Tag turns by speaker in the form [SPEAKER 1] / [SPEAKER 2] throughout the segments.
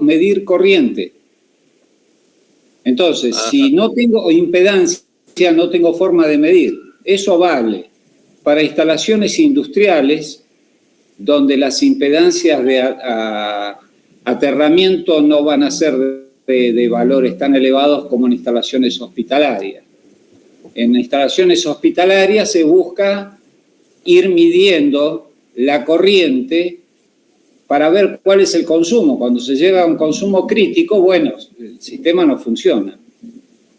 [SPEAKER 1] medir corriente. Entonces, si no tengo impedancia, no tengo forma de medir. Eso vale para instalaciones industriales donde las impedancias de aterramiento no van a ser de valores tan elevados como en instalaciones hospitalarias. En instalaciones hospitalarias se busca ir midiendo la corriente para ver cuál es el consumo. Cuando se llega a un consumo crítico, bueno, el sistema no funciona.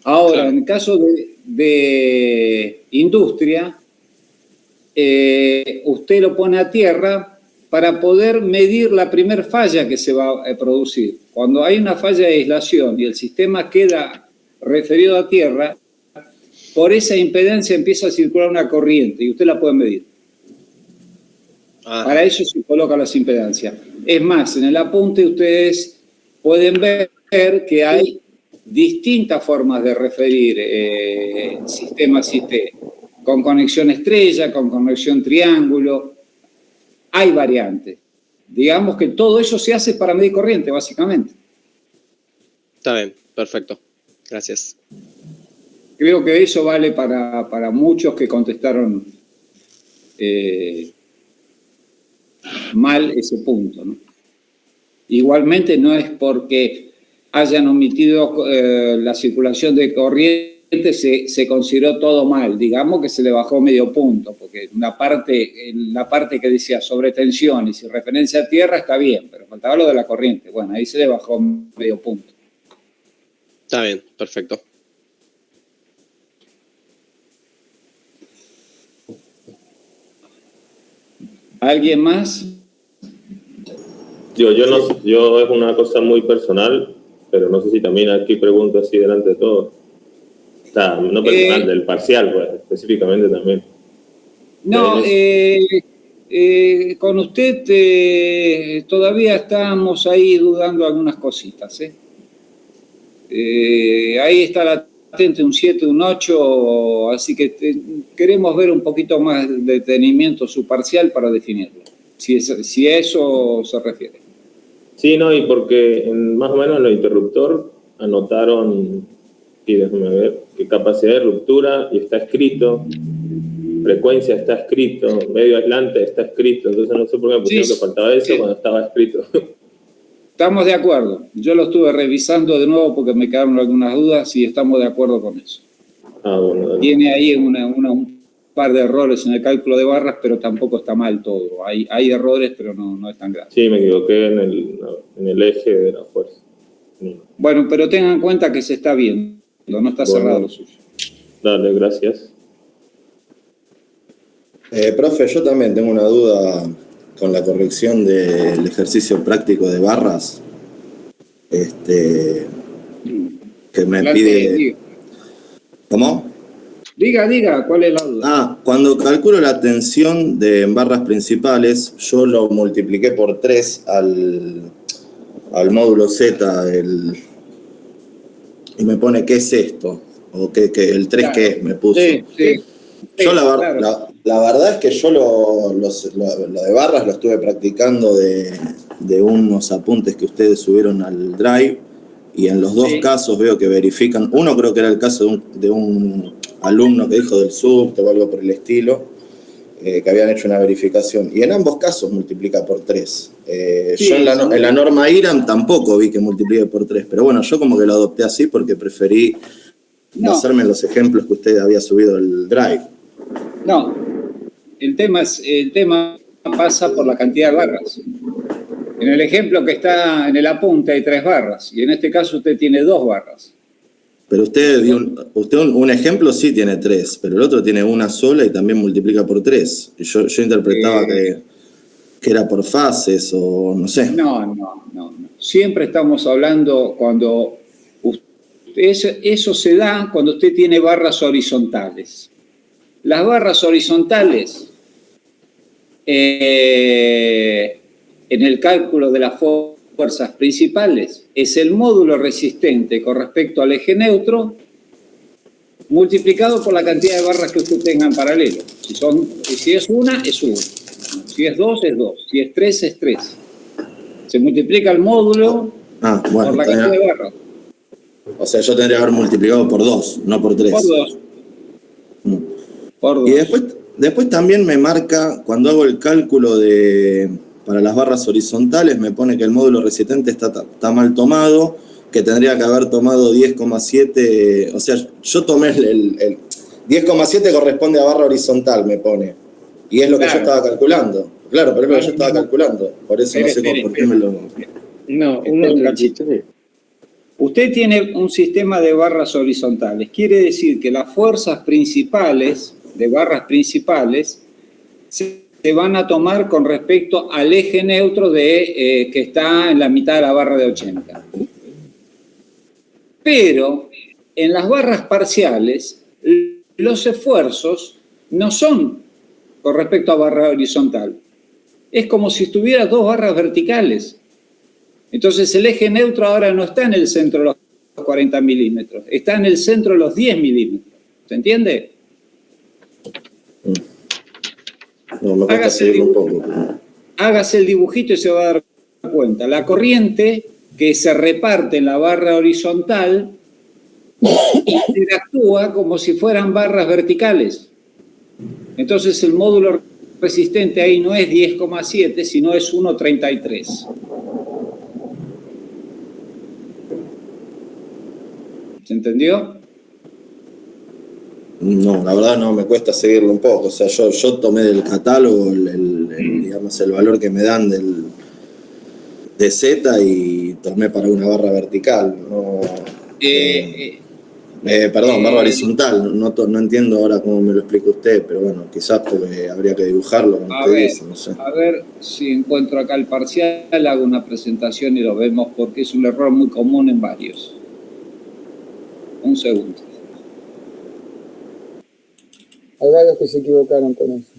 [SPEAKER 1] Ahora, claro, en el caso de industria, usted lo pone a tierra para poder medir la primer falla que se va a producir. Cuando hay una falla de aislación y el sistema queda referido a tierra, por esa impedancia empieza a circular una corriente y usted la puede medir. Para eso se colocan las impedancias. Es más, en el apunte ustedes pueden ver que hay distintas formas de referir sistemas IT, con conexión estrella, con conexión triángulo. Hay variantes. Digamos que todo eso se hace para medir corriente, básicamente.
[SPEAKER 2] Está bien, perfecto. Gracias.
[SPEAKER 1] Creo que eso vale para muchos que contestaron mal ese punto, ¿no? Igualmente no es porque hayan omitido la circulación de corriente se consideró todo mal. Digamos que se le bajó medio punto, porque la parte que decía sobre tensiones y referencia a tierra está bien, pero faltaba lo de la corriente. Bueno, ahí se le bajó medio punto.
[SPEAKER 2] Está bien, perfecto.
[SPEAKER 1] ¿Alguien más?
[SPEAKER 3] Yo es una cosa muy personal, pero no sé si también aquí pregunto así delante de todos. O sea, no personal, del parcial, pues, específicamente también.
[SPEAKER 1] No, con usted todavía estamos ahí dudando algunas cositas. Ahí está latente un 7, un 8, así que queremos ver un poquito más de detenimiento su parcial para definirlo, si a eso se refiere.
[SPEAKER 3] Sí, no, y porque más o menos en lo interruptor anotaron, y déjame ver, que capacidad de ruptura y está escrito, frecuencia está escrito, medio aislante está escrito, entonces no sé por qué me pusieron que faltaba eso cuando estaba escrito.
[SPEAKER 1] Estamos de acuerdo. Yo lo estuve revisando de nuevo porque me quedaron algunas dudas y estamos de acuerdo con eso.
[SPEAKER 3] Bueno, dale.
[SPEAKER 1] Tiene ahí un par de errores en el cálculo de barras, pero tampoco está mal todo. Hay errores, pero no es tan grave.
[SPEAKER 3] Sí, me equivoqué en el eje de la fuerza.
[SPEAKER 1] Bueno, pero tengan en cuenta que se está viendo, no está cerrado lo suyo.
[SPEAKER 3] Dale, gracias.
[SPEAKER 4] Profe, yo también tengo una duda con la corrección del ejercicio práctico de barras. Que me pide... ¿Cómo?
[SPEAKER 1] Diga, ¿cuál es la duda?
[SPEAKER 4] Cuando calculo la tensión en barras principales, yo lo multipliqué por 3 al módulo Z, y me pone ¿qué es esto? O que el 3 ¿qué es? Me puso.
[SPEAKER 1] Sí.
[SPEAKER 4] Yo la verdad es que yo lo de barras lo estuve practicando de unos apuntes que ustedes subieron al Drive, y en los dos casos veo que verifican. Uno creo que era el caso de un alumno que dijo del subte o algo por el estilo, que habían hecho una verificación, y en ambos casos multiplica por 3. Yo en la norma IRAM tampoco vi que multiplique por 3, pero bueno, yo como que lo adopté así porque preferí basarme en los ejemplos que usted había subido al Drive.
[SPEAKER 1] No, el tema pasa por la cantidad de barras. En el ejemplo que está en el apunte hay 3 barras, y en este caso usted tiene 2 barras.
[SPEAKER 4] Pero usted un ejemplo sí tiene 3, pero el otro tiene una sola y también multiplica por 3. Yo interpretaba que era por fases o no sé.
[SPEAKER 1] No. Siempre estamos hablando cuando... Eso se da cuando usted tiene barras horizontales. Las barras horizontales, en el cálculo de las fuerzas principales, es el módulo resistente con respecto al eje neutro multiplicado por la cantidad de barras que usted tenga en paralelo. Si es una, es 1. Si es 2, es 2. Si es 3, es 3. Se multiplica el módulo
[SPEAKER 4] Bueno,
[SPEAKER 1] por la cantidad de barras.
[SPEAKER 4] O sea, yo tendría que haber multiplicado por 2, no por 3.
[SPEAKER 1] Por 2. Por 2.
[SPEAKER 4] Y después también me marca, cuando hago el cálculo para las barras horizontales, me pone que el módulo resistente está mal tomado, que tendría que haber tomado 10,7. O sea, yo tomé el 10,7 corresponde a barra horizontal, me pone. Y es lo que yo estaba calculando. Claro, pero es lo que yo estaba calculando. Por eso no sé por qué me lo...
[SPEAKER 5] No,
[SPEAKER 1] Usted tiene un sistema de barras horizontales. Quiere decir que las fuerzas principales, de barras principales, se van a tomar con respecto al eje neutro que está en la mitad de la barra de 80. Pero en las barras parciales, los esfuerzos no son con respecto a barra horizontal. Es como si estuviera 2 barras verticales. Entonces el eje neutro ahora no está en el centro de los 40 milímetros, está en el centro de los 10 milímetros. ¿Se entiende?
[SPEAKER 4] No, me cuesta seguirlo un poco.
[SPEAKER 1] Hágase el dibujito y se va a dar cuenta. La corriente que se reparte en la barra horizontal interactúa como si fueran barras verticales. Entonces el módulo resistente ahí no es 10,7, sino es 1,33. ¿Se entendió?
[SPEAKER 4] No, la verdad no, me cuesta seguirlo un poco. O sea, yo tomé del catálogo digamos, el valor que me dan de Z y tomé para una barra vertical. No, perdón, barra horizontal. No entiendo ahora cómo me lo explica usted, pero bueno, quizás porque habría que dibujarlo, como usted dice, no sé.
[SPEAKER 1] A ver si encuentro acá el parcial, hago una presentación y lo vemos, porque es un error muy común en varios. Un segundo.
[SPEAKER 5] Hay varios que se equivocaron con eso.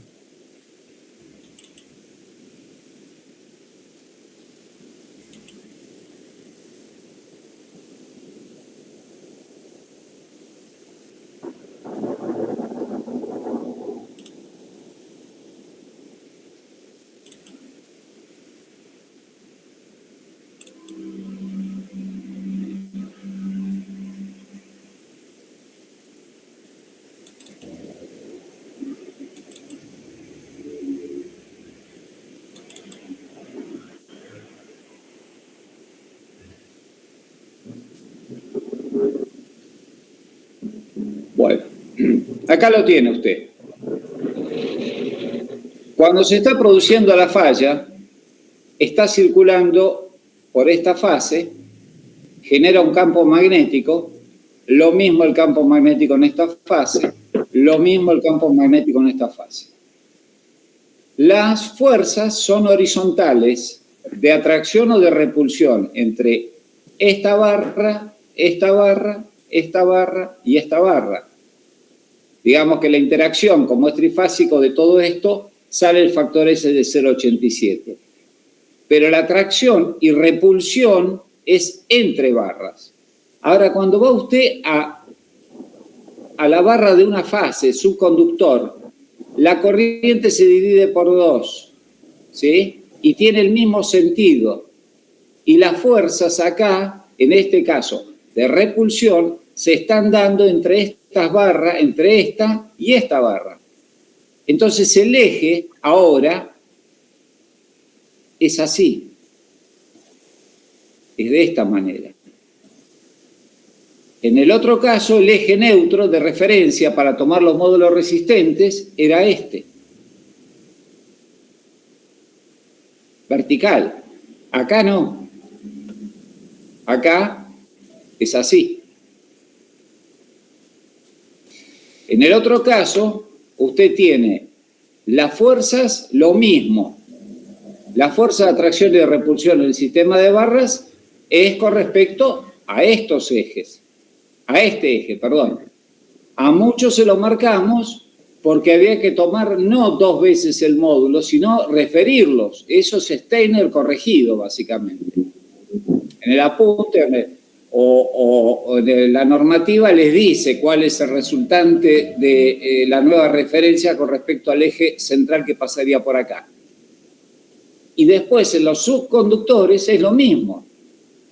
[SPEAKER 1] Bueno, acá lo tiene usted. Cuando se está produciendo la falla, está circulando por esta fase, genera un campo magnético, lo mismo el campo magnético en esta fase, lo mismo el campo magnético en esta fase. Las fuerzas son horizontales de atracción o de repulsión entre esta barra, esta barra, esta barra y esta barra. Digamos que la interacción, como es trifásico de todo esto, sale el factor S de 0,87. Pero la atracción y repulsión es entre barras. Ahora, cuando va usted a la barra de una fase, subconductor, la corriente se divide por 2, ¿sí? Y tiene el mismo sentido. Y las fuerzas acá, en este caso, de repulsión, se están dando entre estas barras, entre esta y esta barra. Entonces el eje ahora es así. Es de esta manera. En el otro caso, el eje neutro de referencia para tomar los módulos resistentes era este. Vertical. Acá no. Acá es así. En el otro caso, usted tiene las fuerzas, lo mismo. La fuerza de atracción y de repulsión en el sistema de barras es con respecto a estos ejes. A este eje, perdón. A muchos se lo marcamos porque había que tomar no 2 veces el módulo, sino referirlos. Eso es Steiner corregido, básicamente. En el apunte o de la normativa les dice cuál es el resultante de la nueva referencia con respecto al eje central que pasaría por acá. Y después en los subconductores es lo mismo.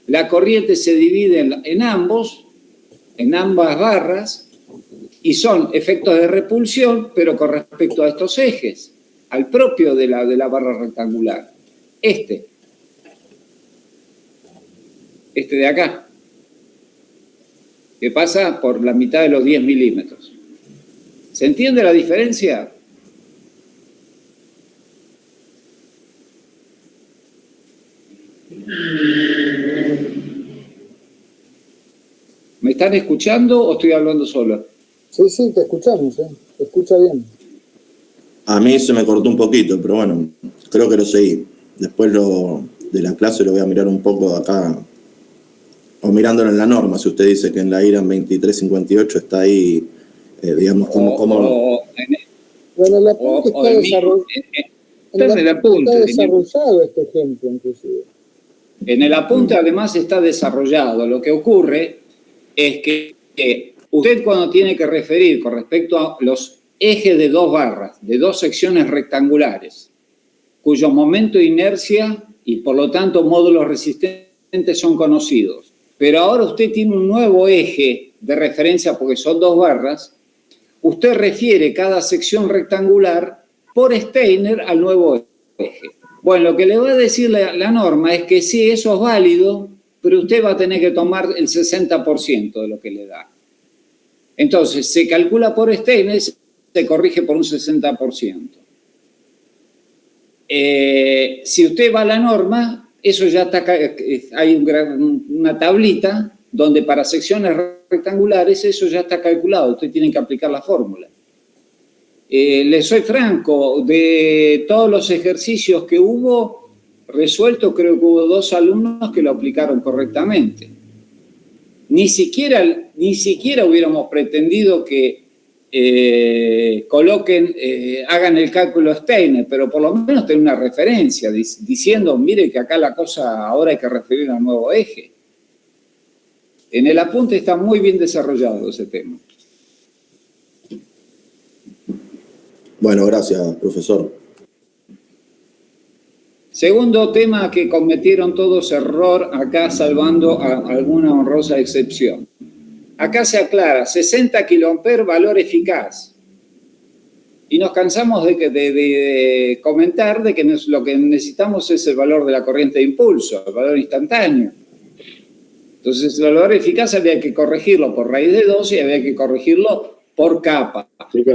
[SPEAKER 1] la corriente se divide en ambas barras, y son efectos de repulsión, pero con respecto a estos ejes, al propio de la barra rectangular. Este de acá, que pasa por la mitad de los 10 milímetros. ¿Se entiende la diferencia? ¿Me están escuchando o estoy hablando solo?
[SPEAKER 5] Sí, te escuchamos, te escucha bien.
[SPEAKER 4] A mí se me cortó un poquito, pero bueno, creo que lo seguí. Después de la clase lo voy a mirar un poco acá, o mirándolo en la norma, si usted dice que en la IRAM 2358 está ahí, digamos, como...
[SPEAKER 5] Bueno, el apunte está desarrollado. Está desarrollado este ejemplo, inclusive.
[SPEAKER 1] En el apunte además está desarrollado. Lo que ocurre es que usted cuando tiene que referir con respecto a los ejes de dos barras, de dos secciones rectangulares, cuyo momento de inercia y por lo tanto módulos resistentes son conocidos, pero ahora usted tiene un nuevo eje de referencia porque son dos barras, usted refiere cada sección rectangular por Steiner al nuevo eje. Bueno, lo que le va a decir la norma es que sí, eso es válido, pero usted va a tener que tomar el 60% de lo que le da. Entonces, se calcula por Steiner, se corrige por un 60%. Si usted va a la norma, eso ya está, hay una tablita donde para secciones rectangulares eso ya está calculado, usted tiene que aplicar la fórmula. Le soy franco, de todos los ejercicios que hubo resueltos, creo que hubo 2 alumnos que lo aplicaron correctamente. Ni siquiera hubiéramos pretendido que hagan el cálculo Steiner, pero por lo menos tener una referencia, diciendo, mire que acá la cosa ahora hay que referir al nuevo eje. En el apunte está muy bien desarrollado ese tema.
[SPEAKER 4] Bueno, gracias, profesor.
[SPEAKER 1] Segundo tema que cometieron todos error, acá salvando a alguna honrosa excepción. Acá se aclara, 60 kiloamperes, valor eficaz. Y nos cansamos de comentar de que lo que necesitamos es el valor de la corriente de impulso, el valor instantáneo. Entonces, el valor eficaz había que corregirlo por raíz de 2 y había que corregirlo por capa.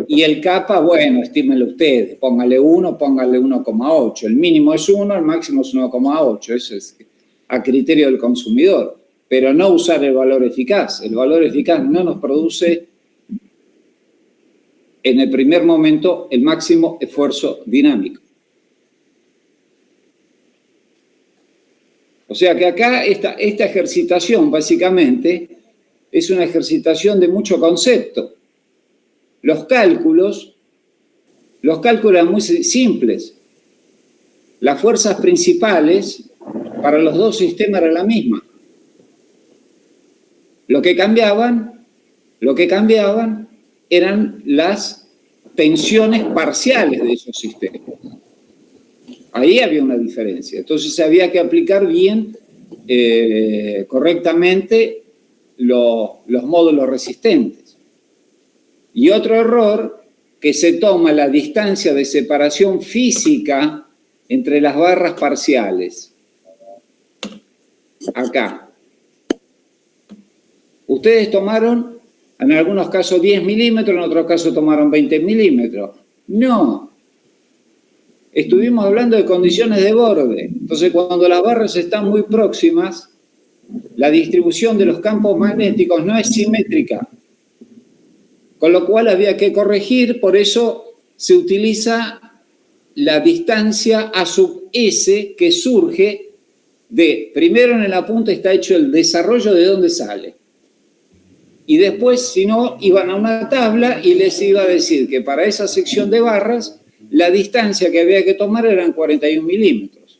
[SPEAKER 1] Y el capa, bueno, estímenlo ustedes, póngale 1, póngale 1,8. El mínimo es 1, el máximo es 1,8. Eso es a criterio del consumidor. Pero no usar el valor eficaz. El valor eficaz no nos produce en el primer momento el máximo esfuerzo dinámico. O sea que acá esta ejercitación básicamente es una ejercitación de mucho concepto. Los cálculos eran muy simples. Las fuerzas principales para los dos sistemas eran la misma. Lo que cambiaban eran las tensiones parciales de esos sistemas. Ahí había una diferencia. Entonces había que aplicar bien, correctamente, los módulos resistentes. Y otro error, que se toma la distancia de separación física entre las barras parciales. Acá. Ustedes tomaron, en algunos casos 10 milímetros, en otros casos tomaron 20 milímetros. No. Estuvimos hablando de condiciones de borde. Entonces, cuando las barras están muy próximas, la distribución de los campos magnéticos no es simétrica. Con lo cual había que corregir, por eso se utiliza la distancia A sub S que surge de, primero en el apunte está hecho el desarrollo de dónde sale. Y después, si no, iban a una tabla y les iba a decir que para esa sección de barras, la distancia que había que tomar eran 41 milímetros.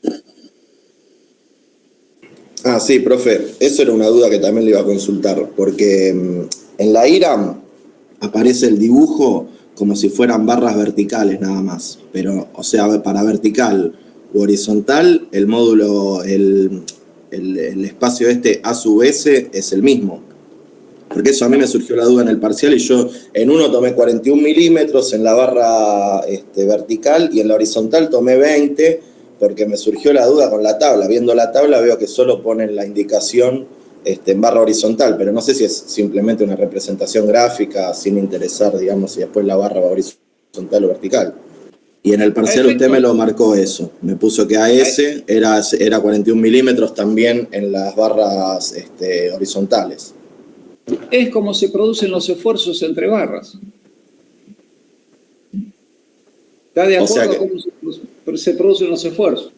[SPEAKER 4] Ah, sí, profe, eso era una duda que también le iba a consultar, porque en la IRAM aparece el dibujo como si fueran barras verticales nada más, pero, o sea, para vertical u horizontal, el módulo, el espacio A su vez es el mismo. Porque eso a mí me surgió la duda en el parcial y yo en uno tomé 41 milímetros en la barra vertical y en la horizontal tomé 20 porque me surgió la duda con la tabla. Viendo la tabla veo que solo ponen la indicación en barra horizontal, pero no sé si es simplemente una representación gráfica sin interesar, digamos, si después la barra va horizontal o vertical. Y en el parcial usted me lo marcó eso. Me puso que AS era 41 milímetros también en las barras horizontales.
[SPEAKER 1] Es como se producen los esfuerzos entre barras. ¿Está de acuerdo? O sea cómo se producen los esfuerzos?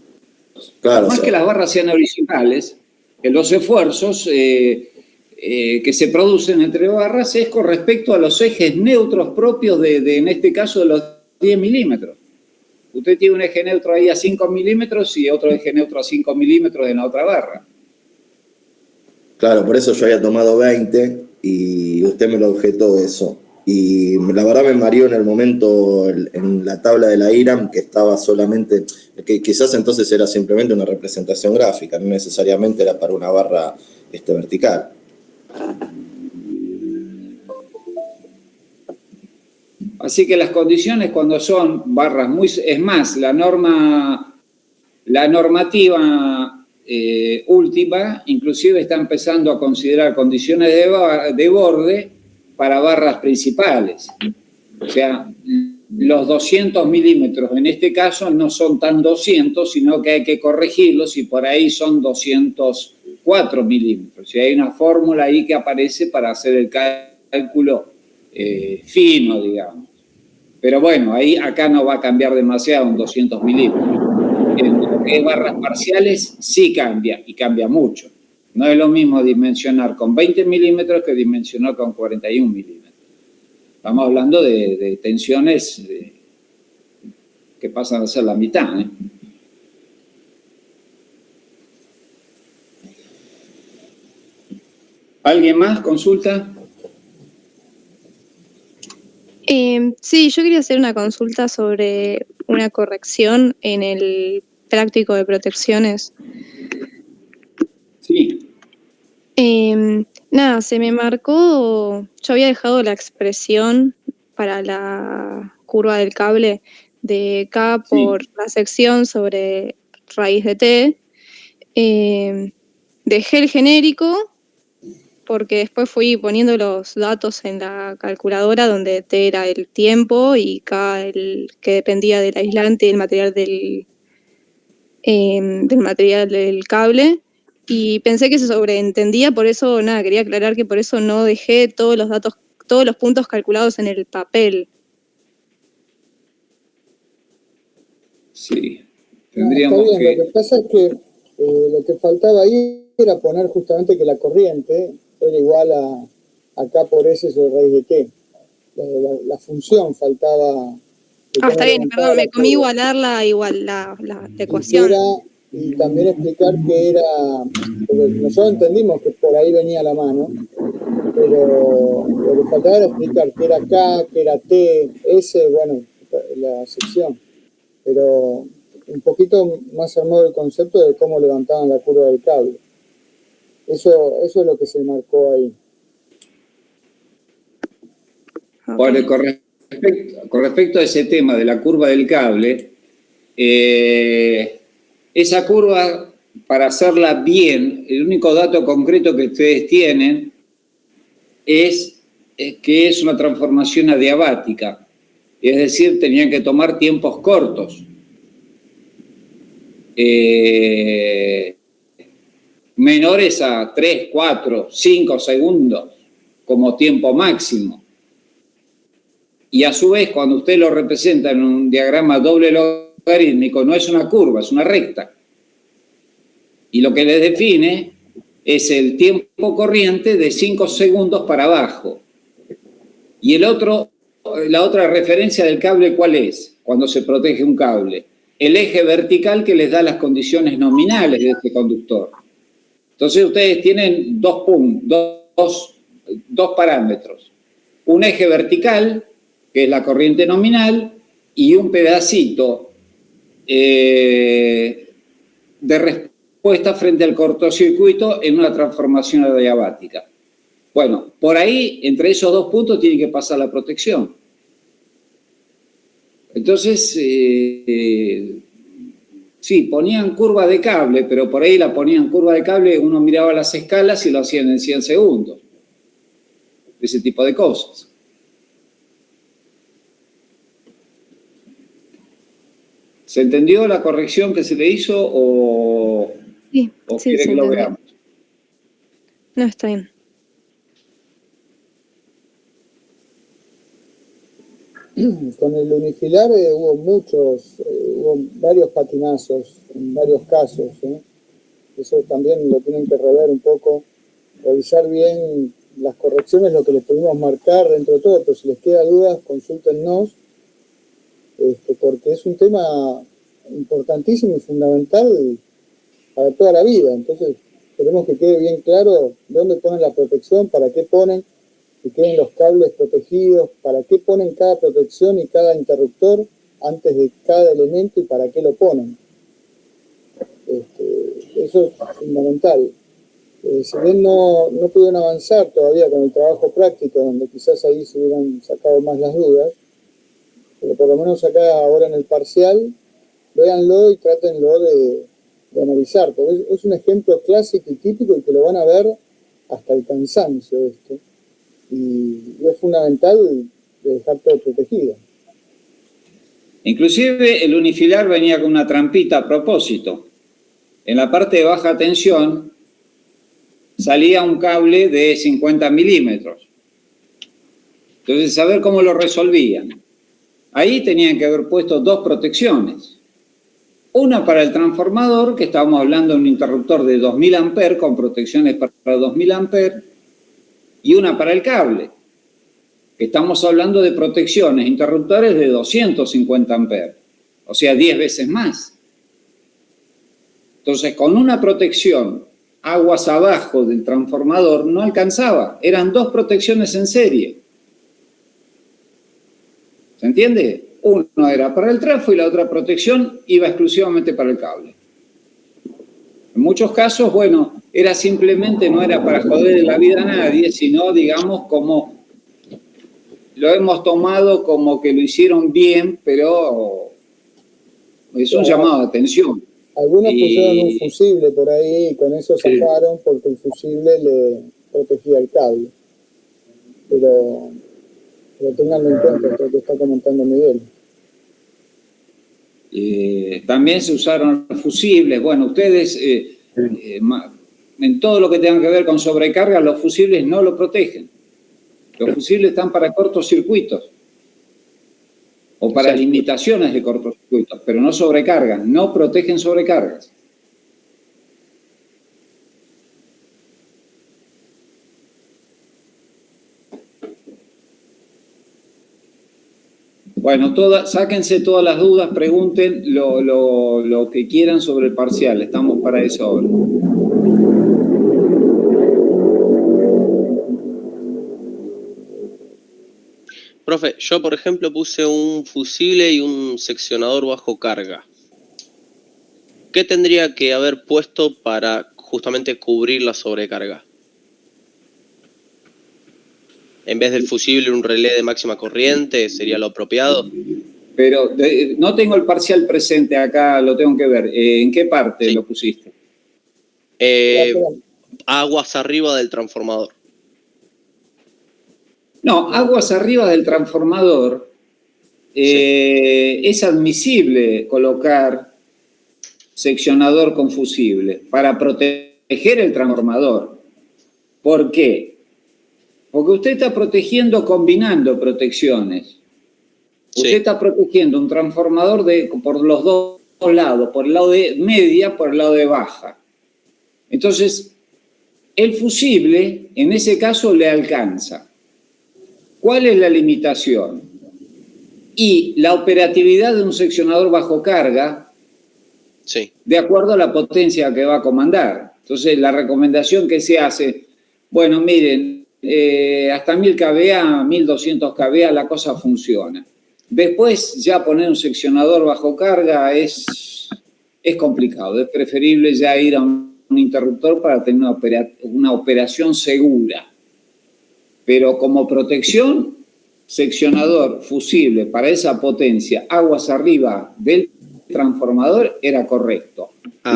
[SPEAKER 1] Claro, más que las barras sean horizontales, los esfuerzos que se producen entre barras es con respecto a los ejes neutros propios de en este caso, de los 10 milímetros. Usted tiene un eje neutro ahí a 5 milímetros y otro eje neutro a 5 milímetros en la otra barra.
[SPEAKER 4] Claro, por eso yo había tomado 20 y usted me lo objetó eso. Y la verdad me mareó en el momento en la tabla de la IRAM que estaba solamente, que quizás entonces era simplemente una representación gráfica, no necesariamente era para una barra vertical.
[SPEAKER 1] Así que las condiciones cuando son barras es más, la normativa última, inclusive está empezando a considerar condiciones de borde para barras principales. O sea, los 200 milímetros en este caso no son tan 200, sino que hay que corregirlos y por ahí son 204 milímetros. Y hay una fórmula ahí que aparece para hacer el cálculo fino, digamos. Pero bueno, acá no va a cambiar demasiado en 200 milímetros. En lo que es barras parciales sí cambia, y cambia mucho. No es lo mismo dimensionar con 20 milímetros que dimensionar con 41 milímetros. Estamos hablando de tensiones que pasan a ser la mitad, ¿eh? ¿Alguien más? ¿Consulta?
[SPEAKER 6] Sí, yo quería hacer una consulta sobre una corrección en el práctico de protecciones.
[SPEAKER 1] Sí.
[SPEAKER 6] Nada, se me marcó, yo había dejado la expresión para la curva del cable de K por la sección sobre raíz de T. Dejé el genérico porque después fui poniendo los datos en la calculadora donde T era el tiempo y K el que dependía del aislante y el material del cable. Y pensé que se sobreentendía, por eso, nada, quería aclarar que por eso no dejé todos los datos, todos los puntos calculados en el papel.
[SPEAKER 1] Sí, tendríamos
[SPEAKER 5] está bien. Lo que pasa es que lo que faltaba ahí era poner justamente que la corriente era igual a K por S sobre raíz de T. La función faltaba...
[SPEAKER 6] Está bien, perdón, me comí igualar la ecuación.
[SPEAKER 5] Y también explicar que era, porque nosotros entendimos que por ahí venía la mano, pero lo que faltaba era explicar que era K, que era T, S, bueno, la sección, pero un poquito más armado el concepto de cómo levantaban la curva del cable. Eso es lo que se marcó ahí.
[SPEAKER 1] Bueno, con respecto a ese tema de la curva del cable, esa curva, para hacerla bien, el único dato concreto que ustedes tienen es que es una transformación adiabática. Es decir, tenían que tomar tiempos cortos. Menores a 3, 4, 5 segundos como tiempo máximo. Y a su vez, cuando usted lo representa en un diagrama doble logarítmico, no es una curva, es una recta. Y lo que les define es el tiempo corriente de 5 segundos para abajo. Y la otra referencia del cable, ¿cuál es? Cuando se protege un cable. El eje vertical que les da las condiciones nominales de este conductor. Entonces ustedes tienen dos parámetros. Un eje vertical, que es la corriente nominal, y un pedacito de puesta frente al cortocircuito en una transformación adiabática. Bueno, por ahí, entre esos dos puntos, tiene que pasar la protección. Entonces, sí, ponían curva de cable, pero por ahí la ponían curva de cable, uno miraba las escalas y lo hacían en 100 segundos. Ese tipo de cosas. ¿Se entendió la corrección que se le hizo o
[SPEAKER 6] Sí,
[SPEAKER 1] quiere
[SPEAKER 6] se
[SPEAKER 1] que lo
[SPEAKER 6] entendió.
[SPEAKER 1] veamos?
[SPEAKER 6] No, está bien.
[SPEAKER 5] Con el unifilar hubo varios patinazos en varios casos. Eso también lo tienen que rever un poco, revisar bien las correcciones, lo que les pudimos marcar dentro de todo, pero si les queda dudas, consúltennos, porque es un tema importantísimo y fundamental para toda la vida. Entonces, queremos que quede bien claro dónde ponen la protección, para qué ponen, que queden los cables protegidos, para qué ponen cada protección y cada interruptor antes de cada elemento y para qué lo ponen. Eso es fundamental. Si bien no pudieron avanzar todavía con el trabajo práctico, donde quizás ahí se hubieran sacado más las dudas, pero por lo menos acá ahora en el parcial, véanlo y trátenlo de analizar, porque es un ejemplo clásico y típico y que lo van a ver hasta el cansancio esto. Y es fundamental dejar todo protegido.
[SPEAKER 1] Inclusive el unifilar venía con una trampita a propósito. En la parte de baja tensión salía un cable de 50 milímetros. Entonces, a ver cómo lo resolvían. Ahí tenían que haber puesto dos protecciones. Una para el transformador, que estábamos hablando de un interruptor de 2000 amperes con protecciones para 2000 amperes, y una para el cable, que estamos hablando de protecciones, interruptores de 250 amperes, o sea, 10 veces más. Entonces, con una protección aguas abajo del transformador no alcanzaba, eran dos protecciones en serie. ¿Se entiende? Uno era para el trafo y la otra protección iba exclusivamente para el cable. En muchos casos, bueno, era simplemente, no era para joder la vida a nadie, sino, digamos, como lo hemos tomado como que lo hicieron bien, pero es un llamado de atención.
[SPEAKER 5] Algunos pusieron un fusible por ahí y con eso zafaron porque el fusible le protegía el cable. Pero tenganlo en cuenta, esto que está comentando Miguel.
[SPEAKER 1] También se usaron fusibles. Bueno, ustedes, en todo lo que tenga que ver con sobrecarga, los fusibles no lo protegen. Los fusibles están para cortocircuitos o para limitaciones de cortocircuitos, pero no sobrecargan, no protegen sobrecargas. Bueno, sáquense todas las dudas, pregunten lo que quieran sobre el parcial. Estamos para eso ahora.
[SPEAKER 2] Profe, yo por ejemplo puse un fusible y un seccionador bajo carga. ¿Qué tendría que haber puesto para justamente cubrir la sobrecarga? En vez del fusible, un relé de máxima corriente, ¿sería lo apropiado?
[SPEAKER 1] Pero no tengo el parcial presente acá, lo tengo que ver. ¿En qué parte lo pusiste?
[SPEAKER 2] Aguas arriba del transformador.
[SPEAKER 1] No, aguas arriba del transformador es admisible colocar seccionador con fusible para proteger el transformador. ¿Por qué? Porque usted está protegiendo combinando protecciones. Usted está protegiendo un transformador por los dos lados, por el lado de media, por el lado de baja. Entonces, el fusible en ese caso le alcanza. ¿Cuál es la limitación? Y la operatividad de un seccionador bajo carga, de acuerdo a la potencia que va a comandar. Entonces, la recomendación que se hace, bueno, miren, hasta 1000 kVA, 1200 kVA la cosa funciona. Después, ya poner un seccionador bajo carga es es complicado. Es preferible ya ir a un interruptor para tener una operación segura. Pero como protección, seccionador fusible para esa potencia, aguas arriba del transformador, era correcto.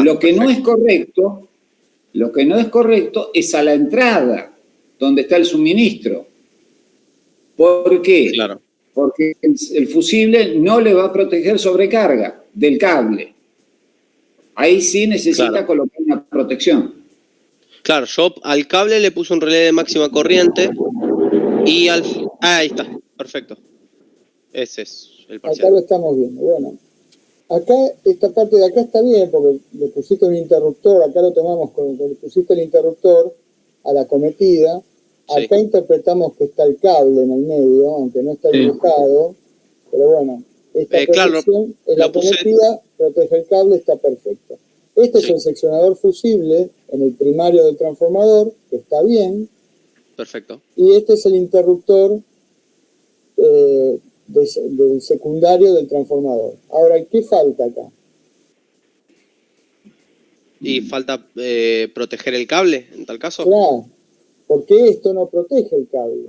[SPEAKER 1] Lo que no es correcto es a la entrada, donde está el suministro. ¿Por qué?
[SPEAKER 2] Claro.
[SPEAKER 1] Porque el fusible no le va a proteger sobrecarga del cable. Ahí sí necesita colocar una protección.
[SPEAKER 2] Claro, yo al cable le puse un relé de máxima corriente y ahí está, perfecto. Ese es el parcial.
[SPEAKER 5] Acá lo estamos viendo. Bueno, acá, esta parte de acá está bien porque le pusiste un interruptor, acá lo tomamos con le pusiste el interruptor a la cometida. Acá interpretamos que está el cable en el medio, aunque no está dibujado, pero bueno, esta protección es la cometida, protege el cable, está perfecto. Este es el seccionador fusible en el primario del transformador, que está bien.
[SPEAKER 2] Perfecto.
[SPEAKER 5] Y este es el interruptor del secundario del transformador. Ahora, ¿qué falta acá?
[SPEAKER 2] Y falta proteger el cable, en tal caso.
[SPEAKER 5] Claro, porque esto no protege el cable.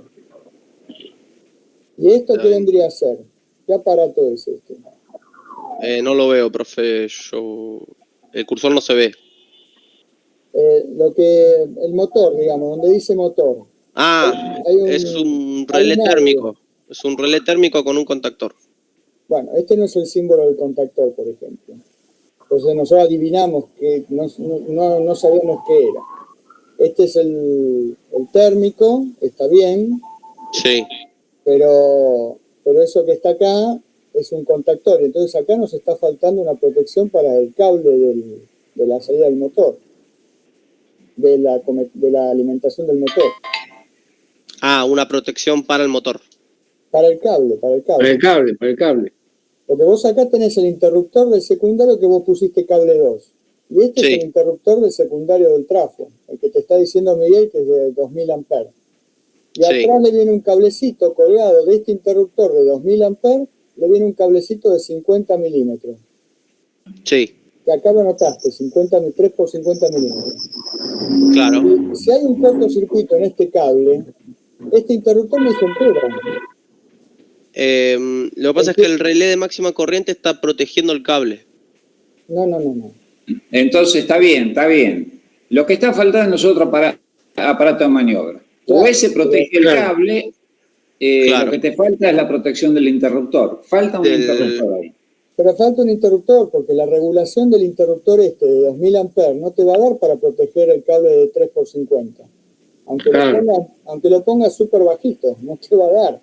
[SPEAKER 5] ¿Y esto qué vendría a ser? ¿Qué aparato es este?
[SPEAKER 2] No lo veo, profe. El cursor no se ve.
[SPEAKER 5] El motor, digamos, donde dice motor.
[SPEAKER 2] Es un relé térmico. Es un relé térmico con un contactor.
[SPEAKER 5] Bueno, este no es el símbolo del contactor, por ejemplo. Entonces nosotros adivinamos que no sabemos qué era. Este es el térmico, está bien.
[SPEAKER 2] Sí.
[SPEAKER 5] Pero eso que está acá es un contactor. Entonces acá nos está faltando una protección para el cable de la salida del motor. De la alimentación del motor.
[SPEAKER 2] Una protección para el motor.
[SPEAKER 5] Para el cable.
[SPEAKER 1] Para el cable.
[SPEAKER 5] Porque vos acá tenés el interruptor del secundario que vos pusiste cable 2. Y este es el interruptor del secundario del trafo, el que te está diciendo Miguel que es de 2000 amperes. Y atrás le viene un cablecito colgado de este interruptor de 2000 amperes, le viene un cablecito de 50 milímetros.
[SPEAKER 2] Sí.
[SPEAKER 5] Que acá lo notaste, 3 por 50 milímetros.
[SPEAKER 2] Claro.
[SPEAKER 5] Y si hay un cortocircuito en este cable, este interruptor no se entera.
[SPEAKER 2] Lo que pasa es que el relé de máxima corriente está protegiendo el cable.
[SPEAKER 5] No.
[SPEAKER 1] Entonces está bien. Lo que está faltando es otro aparato de maniobra. O ese protege el cable, lo que te falta es la protección del interruptor. Falta un interruptor ahí.
[SPEAKER 5] Pero falta un interruptor, porque la regulación del interruptor de 2000 amperes no te va a dar para proteger el cable de 3 por 50. Aunque lo pongas súper bajito, no te va a dar.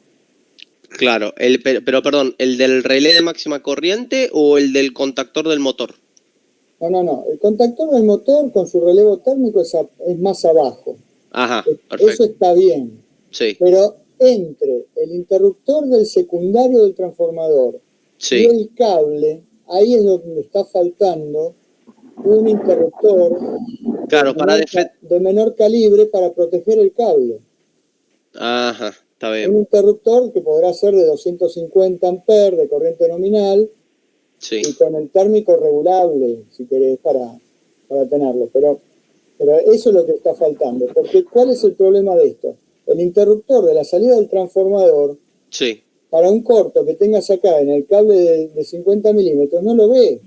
[SPEAKER 2] Claro, pero perdón, ¿el del relé de máxima corriente o el del contactor del motor?
[SPEAKER 5] No. El contactor del motor con su relevo térmico es más abajo.
[SPEAKER 2] Ajá, perfecto.
[SPEAKER 5] Eso está bien.
[SPEAKER 2] Sí.
[SPEAKER 5] Pero entre el interruptor del secundario del transformador y el cable, ahí es donde está faltando un interruptor de menor calibre para proteger el cable.
[SPEAKER 2] Ajá, está bien.
[SPEAKER 5] Un interruptor que podrá ser de 250 amperes de corriente nominal y con el térmico regulable, si querés, para tenerlo. Pero eso es lo que está faltando. Porque ¿cuál es el problema de esto? El interruptor de la salida del transformador, para un corto que tengas acá en el cable de 50 milímetros, no lo ve.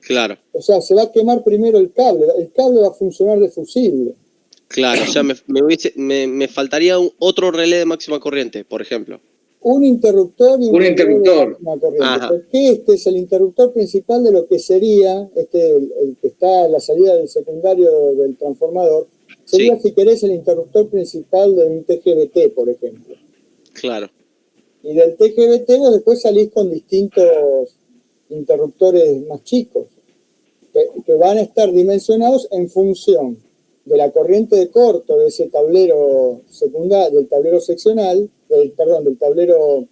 [SPEAKER 2] Claro.
[SPEAKER 5] O sea, se va a quemar primero el cable va a funcionar de fusible.
[SPEAKER 2] Claro, o sea, me faltaría otro relé de máxima corriente, por ejemplo.
[SPEAKER 5] Un interruptor y un
[SPEAKER 1] interruptor.
[SPEAKER 5] Porque este es el interruptor principal de lo que sería, el que está a la salida del secundario del transformador, sería, si querés, el interruptor principal de un TGVT, por ejemplo.
[SPEAKER 2] Claro.
[SPEAKER 5] Y del TGVT vos después salís con distintos interruptores más chicos, que van a estar dimensionados en función de la corriente de corto de ese tablero secundario, del tablero seccional, del tablero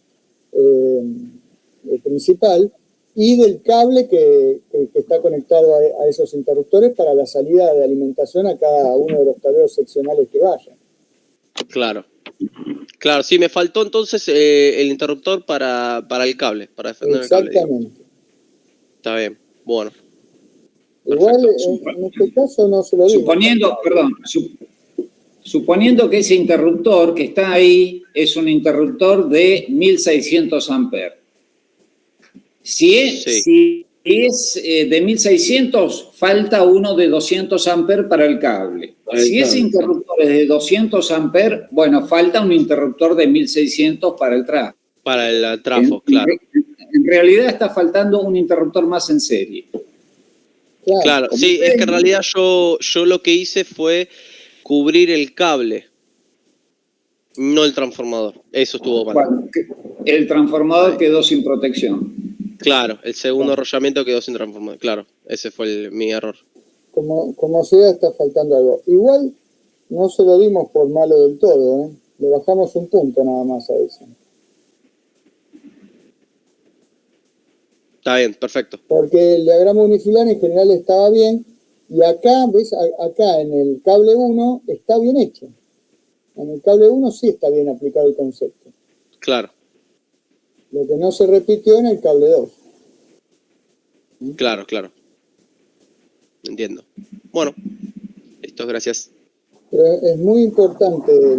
[SPEAKER 5] principal, y del cable que está conectado a esos interruptores para la salida de alimentación a cada uno de los tableros seccionales que vayan.
[SPEAKER 2] Claro. Claro, sí, me faltó entonces el interruptor para el cable, para defender el cable.
[SPEAKER 5] Exactamente.
[SPEAKER 2] Está bien. Bueno.
[SPEAKER 5] Igual en este caso no se lo digo.
[SPEAKER 1] Suponiendo que ese interruptor que está ahí es un interruptor de 1600 amperes. Si es de 1600, falta uno de 200 amperes para el cable. Si ese interruptor es de 200 amperes, bueno, falta un interruptor de 1600 para el trafo.
[SPEAKER 2] Para el trafo, claro.
[SPEAKER 1] En realidad está faltando un interruptor más en serie.
[SPEAKER 2] Claro, sí, es que en realidad yo lo que hice fue cubrir el cable, no el transformador. Eso estuvo mal.
[SPEAKER 1] Bueno, el transformador quedó sin protección.
[SPEAKER 2] Claro, el segundo arrollamiento quedó sin transformador. Claro, ese fue mi error.
[SPEAKER 5] Como sea, está faltando algo. Igual no se lo dimos por malo del todo, ¿eh? Le bajamos un punto nada más a eso.
[SPEAKER 2] Está bien, perfecto.
[SPEAKER 5] Porque el diagrama unifilar en general estaba bien, y acá, ¿ves? Acá en el cable 1 está bien hecho. En el cable 1 sí está bien aplicado el concepto.
[SPEAKER 2] Claro.
[SPEAKER 5] Lo que no se repitió en el cable 2.
[SPEAKER 2] Claro. Entiendo. Bueno, listo, gracias.
[SPEAKER 5] Pero es muy importante el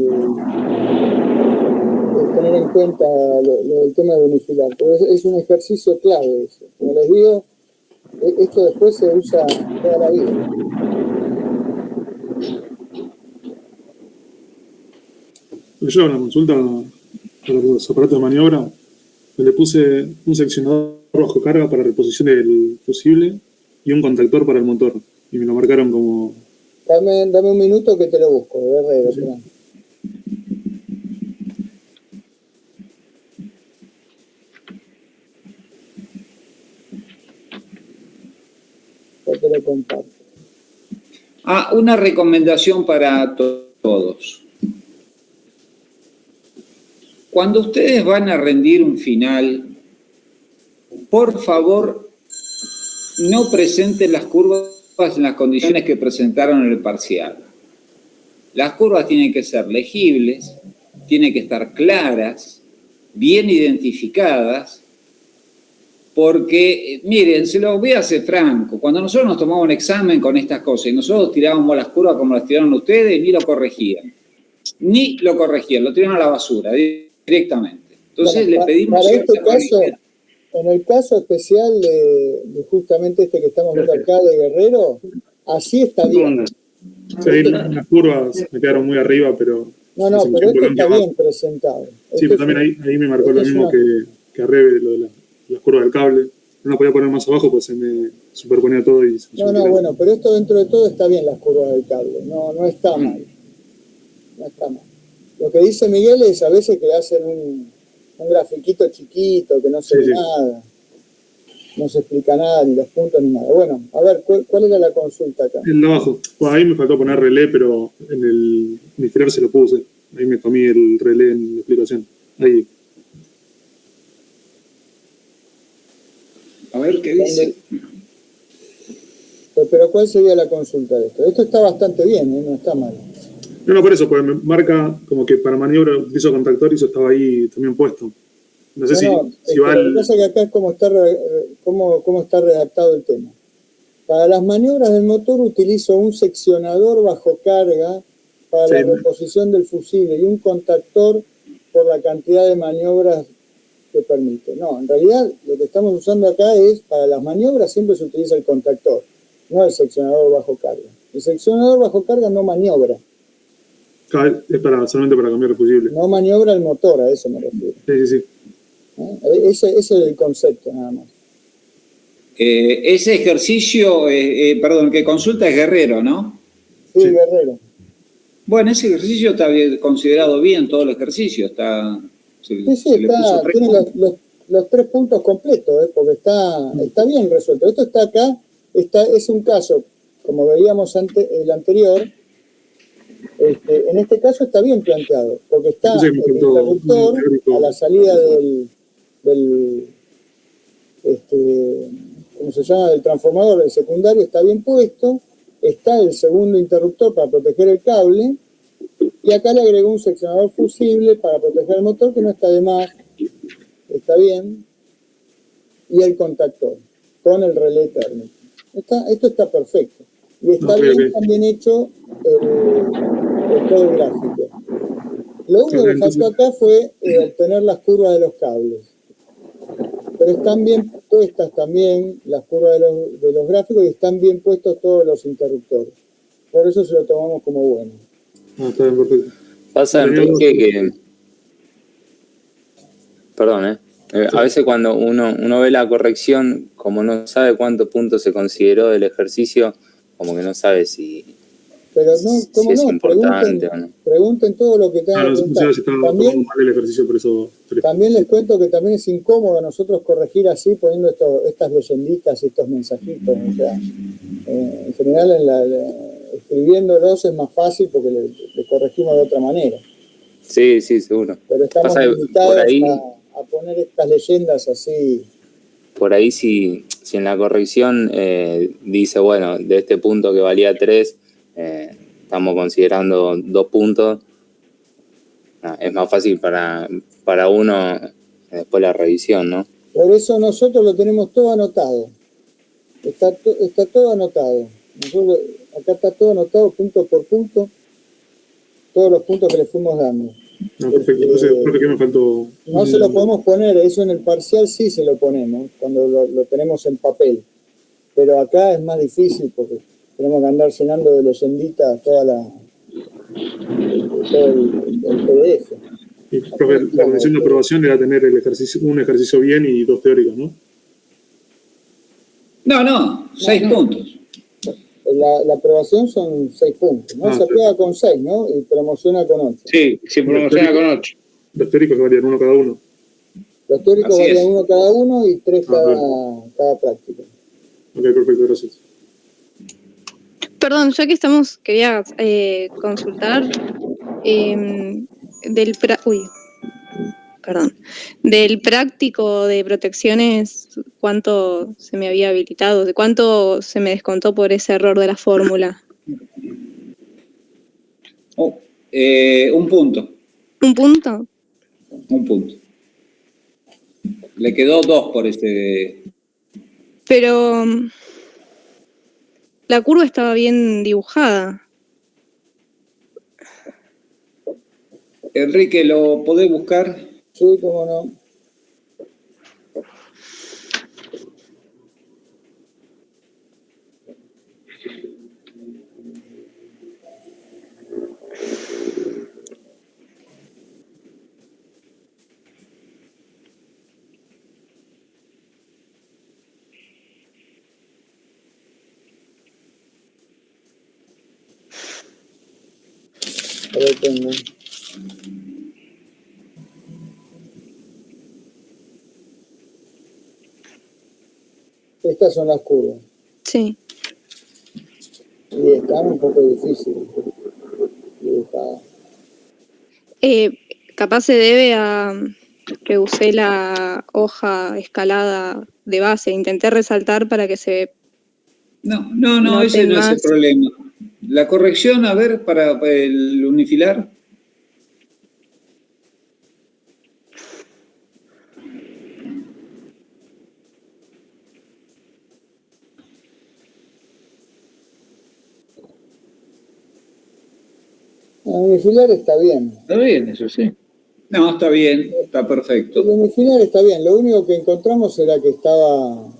[SPEAKER 5] tener en cuenta lo del tema de unifilar, porque es un ejercicio clave eso. Como les digo, esto después se usa toda la vida.
[SPEAKER 7] Yo hago una consulta para los aparatos de maniobra. Le puse un seccionador bajo carga para reposición del fusible y un contactor para el motor. Y me lo marcaron como...
[SPEAKER 5] Dame un minuto que te lo busco, Guerrero.
[SPEAKER 7] Sí.
[SPEAKER 5] Ya te lo comparto.
[SPEAKER 1] Una recomendación para todos. Cuando ustedes van a rendir un final, por favor, no presenten las curvas en las condiciones que presentaron en el parcial. Las curvas tienen que ser legibles, tienen que estar claras, bien identificadas, porque, miren, se lo voy a hacer franco, cuando nosotros nos tomamos un examen con estas cosas y nosotros tirábamos las curvas como las tiraron ustedes, ni lo corregían, lo tiraron a la basura directamente. Entonces le pedimos...
[SPEAKER 5] Para este caso, en el caso especial de justamente este que estamos viendo acá de Guerrero, así está bien.
[SPEAKER 7] Sí, las curvas me quedaron muy arriba, pero...
[SPEAKER 5] No, pero esto está bien presentado.
[SPEAKER 7] Sí, pero también ahí me marcó lo mismo que a Rebe, lo de las curvas del cable. No la podía poner más abajo, pues se me superponía todo y...
[SPEAKER 5] Bueno, pero esto dentro de todo está bien, las curvas del cable. No está mal. No está mal. Lo que dice Miguel es a veces que hacen un grafiquito chiquito, que no se ve nada. No se explica nada, ni los puntos, ni nada. Bueno, a ver, ¿cuál era la consulta acá?
[SPEAKER 7] El de abajo. Bueno, ahí me faltó poner relé, pero en el unifilar se lo puse. Ahí me comí el relé en la explicación. Ahí.
[SPEAKER 1] A ver, ¿qué dice?
[SPEAKER 5] Pero ¿cuál sería la consulta de esto? Esto está bastante bien, ¿eh? No está mal.
[SPEAKER 7] No, por eso, pues me marca como que para maniobra utilizo contactor y eso estaba ahí también puesto. No sé si va
[SPEAKER 5] Lo que pasa es que acá es cómo está redactado el tema. Para las maniobras del motor utilizo un seccionador bajo carga para la reposición del fusible y un contactor por la cantidad de maniobras que permite. No, en realidad lo que estamos usando acá es, para las maniobras siempre se utiliza el contactor, no el seccionador bajo carga. El seccionador bajo carga no maniobra.
[SPEAKER 7] Es solamente para cambiar el fusible.
[SPEAKER 5] No maniobra el motor, a eso me refiero.
[SPEAKER 7] Sí.
[SPEAKER 5] Ese es el concepto, nada más.
[SPEAKER 1] Ese ejercicio, que consulta es Guerrero, ¿no?
[SPEAKER 5] Sí, Guerrero.
[SPEAKER 1] Bueno, ese ejercicio está considerado bien, todo el ejercicio está...
[SPEAKER 5] tiene los 3 puntos completos, porque está bien resuelto. Esto está acá, es un caso, como veíamos el anterior, en este caso está bien planteado, porque está el interruptor a la salida del ¿cómo se llama? Del transformador, del secundario, está bien puesto, está el segundo interruptor para proteger el cable, y acá le agregó un seccionador fusible para proteger el motor, que no está de más, está bien, y el contactor. con el relé térmico. Esto está perfecto. Y está bien también hecho el código gráfico. Lo único que faltó acá fue obtener las curvas de los cables. Pero están bien puestas también las curvas de los gráficos y están bien puestos todos los interruptores. Por eso se lo tomamos como bueno.
[SPEAKER 7] Está bien, perfecto.
[SPEAKER 8] Pasa, Enrique, que... Perdón, a veces cuando uno ve la corrección, como no sabe cuántos puntos se consideró del ejercicio, como que no sabe si...
[SPEAKER 5] Pero no, ¿cómo
[SPEAKER 8] es
[SPEAKER 5] no?
[SPEAKER 8] Importante o no.
[SPEAKER 5] Pregunten todo lo que tengan que preguntar.
[SPEAKER 7] También, mal el ejercicio, por eso...
[SPEAKER 5] También les cuento que también es incómodo a nosotros corregir así, poniendo estas leyenditas y estos mensajitos. O sea, en general, escribiéndolos es más fácil porque le corregimos de otra manera.
[SPEAKER 8] Sí, seguro.
[SPEAKER 5] Pero estamos limitados a poner estas leyendas así.
[SPEAKER 8] Por ahí, si en la corrección dice, bueno, de este punto que valía 3... estamos considerando 2 puntos, es más fácil para uno después la revisión, ¿no?
[SPEAKER 5] Por eso nosotros lo tenemos todo anotado. Está todo anotado. Acá está todo anotado punto por punto, todos los puntos que le fuimos dando.
[SPEAKER 7] No, perfecto. Entonces, ¿por qué me faltó?
[SPEAKER 5] No se lo podemos poner, eso en el parcial sí se lo ponemos, cuando lo tenemos en papel. Pero acá es más difícil porque tenemos que andar llenando de leyenditas todo el PDF.
[SPEAKER 7] Y, profe, la condición de aprobación era tener un ejercicio bien y 2 teóricos, ¿no?
[SPEAKER 1] No, 6 puntos.
[SPEAKER 5] La aprobación son 6 puntos, ¿no? Se aprueba con 6, ¿no? Y promociona con 8.
[SPEAKER 9] Sí, se promociona con 8.
[SPEAKER 7] Los teóricos que valían 1 cada uno.
[SPEAKER 5] Los teóricos valían 1 cada uno y 3 cada práctica.
[SPEAKER 7] Ok, perfecto, gracias.
[SPEAKER 6] Perdón, ya que estamos, quería consultar del práctico de protecciones, ¿cuánto se me había habilitado? ¿De cuánto se me descontó por ese error de la fórmula?
[SPEAKER 1] 1 punto.
[SPEAKER 6] ¿1 punto?
[SPEAKER 1] 1 punto. Le quedó 2 por ese...
[SPEAKER 6] Pero la curva estaba bien dibujada.
[SPEAKER 1] Enrique, ¿lo podés buscar?
[SPEAKER 5] Sí, cómo no. Ahí tengo. Estas son las curvas.
[SPEAKER 6] Sí.
[SPEAKER 5] Y están un poco difíciles dibujadas.
[SPEAKER 6] Capaz se debe a que usé la hoja escalada de base. Intenté resaltar para que se...
[SPEAKER 1] No, ese no es el problema. La corrección, a ver, para el unifilar.
[SPEAKER 5] El unifilar está bien.
[SPEAKER 9] Está bien, eso sí.
[SPEAKER 1] No, está bien, está perfecto.
[SPEAKER 5] El unifilar está bien. Lo único que encontramos era que estaba...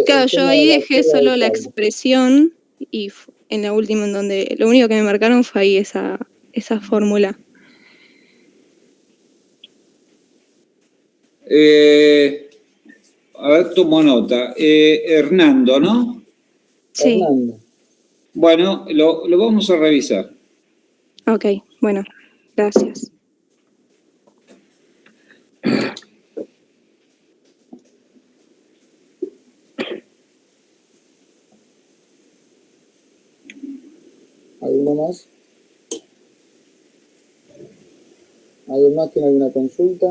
[SPEAKER 6] Claro, yo ahí dejé solo la expresión y en la última, en donde lo único que me marcaron fue ahí esa fórmula.
[SPEAKER 1] A ver, tomo nota. Hernando, ¿no?
[SPEAKER 6] Sí.
[SPEAKER 5] Hernando.
[SPEAKER 1] Bueno, lo vamos a revisar.
[SPEAKER 6] Ok, bueno, gracias.
[SPEAKER 5] ¿Alguno más? ¿Alguien más tiene alguna consulta?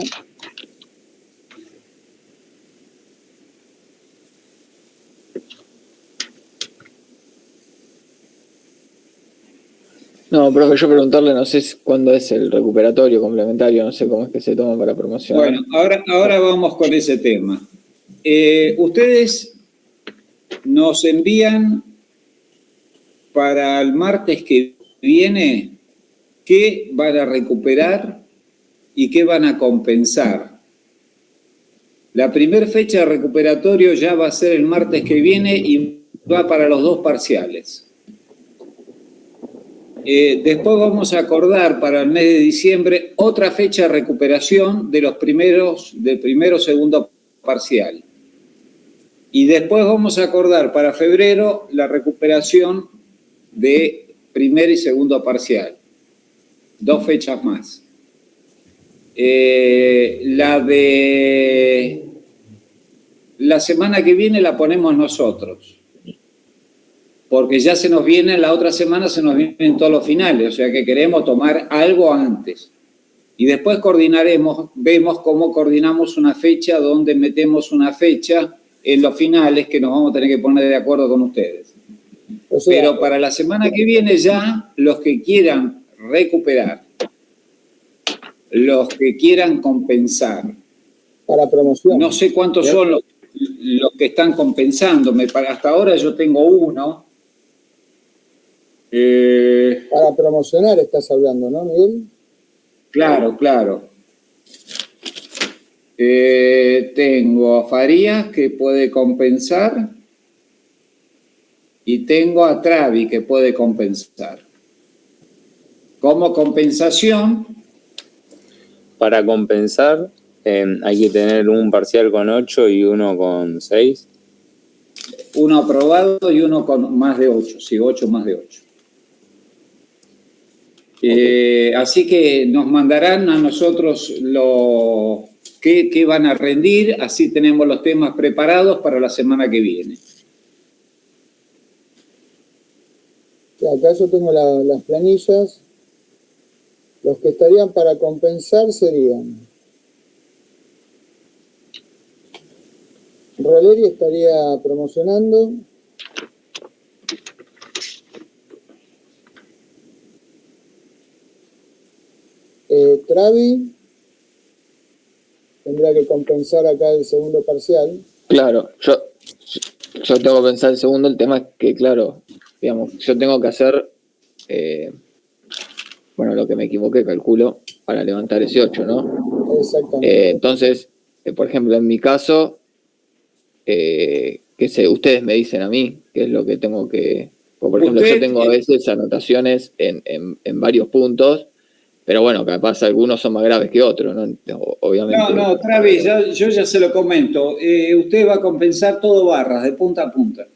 [SPEAKER 9] No, profe, yo preguntarle, no sé cuándo es el recuperatorio complementario, no sé cómo es que se toma para promocionar.
[SPEAKER 1] Bueno, ahora vamos con ese tema. Ustedes nos envían para el martes que viene qué van a recuperar y qué van a compensar. La primera fecha de recuperatorio ya va a ser el martes que viene y va para los 2 parciales. Después vamos a acordar para el mes de diciembre otra fecha de recuperación de del primero segundo parcial. Y después vamos a acordar para febrero la recuperación de primer y segundo parcial. 2 fechas más. La de la semana que viene la ponemos nosotros, porque ya se nos viene, la otra semana se nos vienen todos los finales, o sea que queremos tomar algo antes. Y después vemos cómo coordinamos una fecha donde metemos una fecha en los finales que nos vamos a tener que poner de acuerdo con ustedes. O sea, pero para la semana que viene ya, los que quieran recuperar, los que quieran compensar.
[SPEAKER 5] Para promoción.
[SPEAKER 1] No sé cuántos son los que están compensando. Hasta ahora yo tengo uno.
[SPEAKER 5] Para promocionar estás hablando, ¿no, Miguel?
[SPEAKER 1] Claro, claro. Tengo a Farías que puede compensar y tengo a Travi que puede compensar. Como compensación.
[SPEAKER 8] Para compensar, hay que tener un parcial con 8 y uno con 6.
[SPEAKER 1] Uno aprobado y uno con más de 8. Sí, 8 más de 8. Así que nos mandarán a nosotros qué van a rendir, así tenemos los temas preparados para la semana que viene.
[SPEAKER 5] Acá yo tengo las planillas. Los que estarían para compensar serían: Roleri estaría promocionando. Travi tendría que compensar acá el segundo parcial.
[SPEAKER 9] Claro, yo tengo que pensar el segundo. El tema es que, claro, digamos, yo tengo que hacer, lo que me equivoqué, calculo, para levantar ese 8, ¿no?
[SPEAKER 5] Exactamente.
[SPEAKER 9] Entonces, por ejemplo, en mi caso, ustedes me dicen a mí qué es lo que tengo que... Por ejemplo, yo tengo a veces anotaciones en varios puntos, pero bueno, capaz algunos son más graves que otros, ¿no? Obviamente.
[SPEAKER 1] No, Travis, yo ya se lo comento. Usted va a compensar todo barras, de punta a punta.